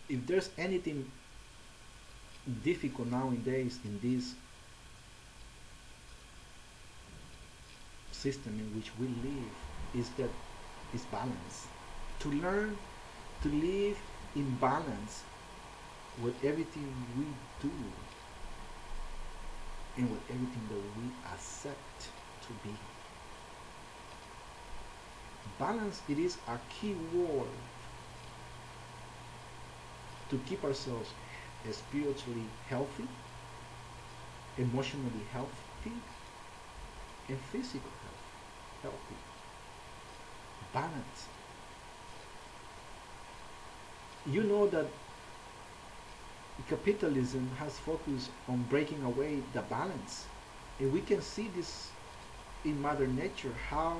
if there's anything difficult nowadays in this system in which we live, is that is balance. To learn to live in balance with everything we do and with everything that we accept to be. Balance, it is a key word to keep ourselves spiritually healthy, emotionally healthy, and physical healthy. Balance. You know that capitalism has focused on breaking away the balance. And we can see this in Mother Nature, how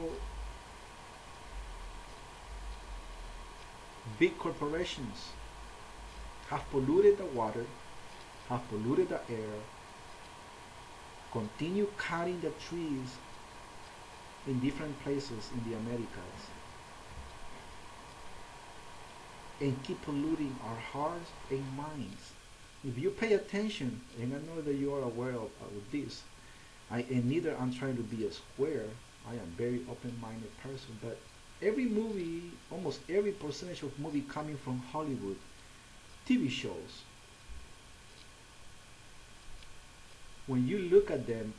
big corporations have polluted the water, have polluted the air, continue cutting the trees in different places in the Americas, and keep polluting our hearts and minds. If you pay attention, and I know that you are aware of this, and neither I'm trying to be a square, I am very open-minded person, but every movie, almost every percentage of movie coming from Hollywood, TV shows, when you look at them,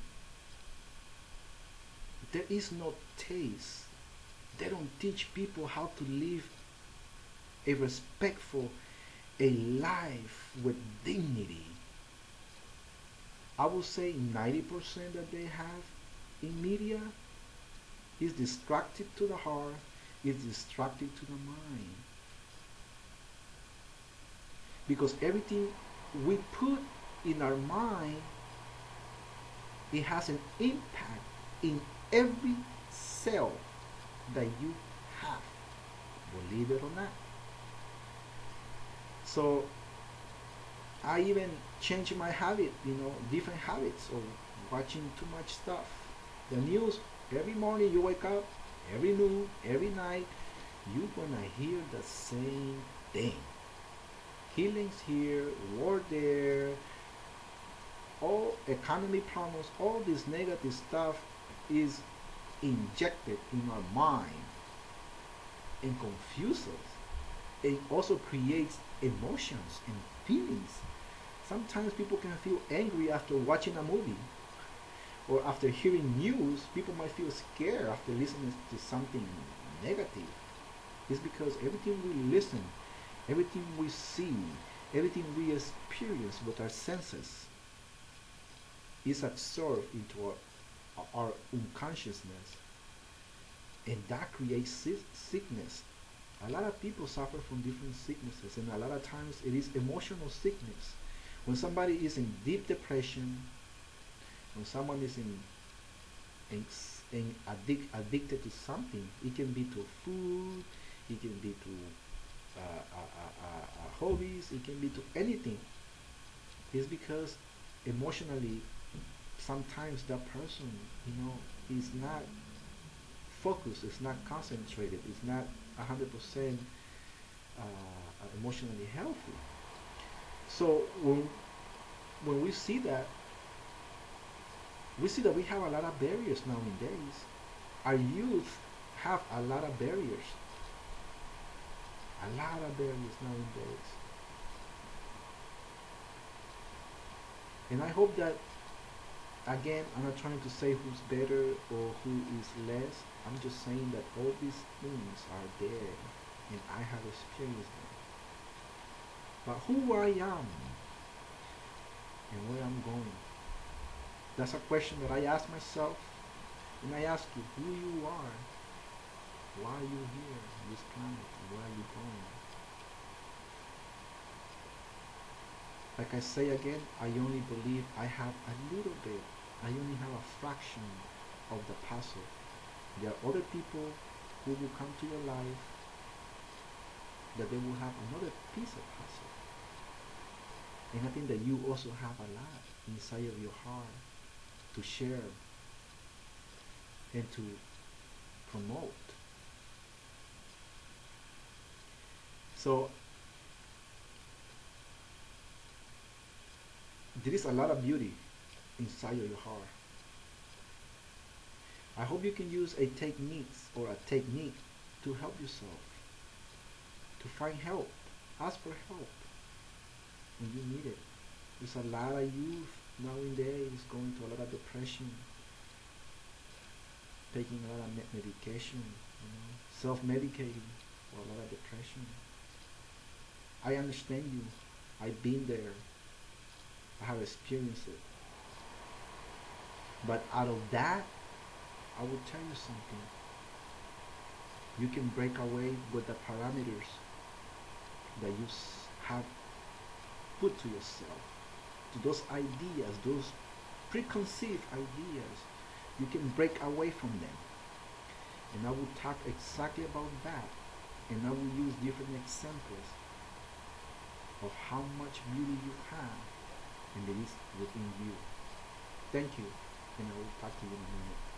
there is no taste. They don't teach people how to live a respectful, a life with dignity. I would say 90% that they have in media is distracted to the heart, is distracted to the mind. Because everything we put in our mind, it has an impact in every cell that you have, believe it or not. So I even changed my habit, different habits of watching too much stuff. The news, every morning you wake up, every noon, every night, you're gonna hear the same thing. Killings here, war there, all economy problems, all this negative stuff is injected in our mind and confuses us. It also creates emotions and feelings. Sometimes people can feel angry after watching a movie, or after hearing news. People might feel scared after listening to something negative. It's because everything we listen, everything we see, everything we experience with our senses is absorbed into our unconsciousness, and that creates sickness. A lot of people suffer from different sicknesses, and a lot of times it is emotional sickness. When somebody is in deep depression, when someone is addicted to something, it can be to food, it can be to hobbies, it can be to anything. It's because emotionally, sometimes that person, is not focused, is not concentrated, is not 100% emotionally healthy. So when we see that we have a lot of barriers nowadays. Our youth have a lot of barriers, nowadays. And I hope that, again, I'm not trying to say who's better or who is less. I'm just saying that all these things are there and I have experienced them. But who I am and where I'm going, that's a question that I ask myself. And I ask you who you are. Why are you here on this planet? Where are you going? Like I say again, I only believe I have a little bit. I only have a fraction of the puzzle. There are other people who will come to your life that they will have another piece of puzzle. And I think that you also have a lot inside of your heart to share and to promote. So There is a lot of beauty inside of your heart. I hope you can use a technique to help yourself, to find help. Ask for help when you need it. There's a lot of youth nowadays going to a lot of depression, taking a lot of medication, self-medicating for a lot of depression. I understand you. I've been there. I have experienced it. But out of that, I will tell you something. You can break away with the parameters that you have put to yourself, to those ideas, those preconceived ideas. You can break away from them. And I will talk exactly about that. And I will use different examples of how much beauty you have and it is within you. Thank you, and I will talk to you in a minute.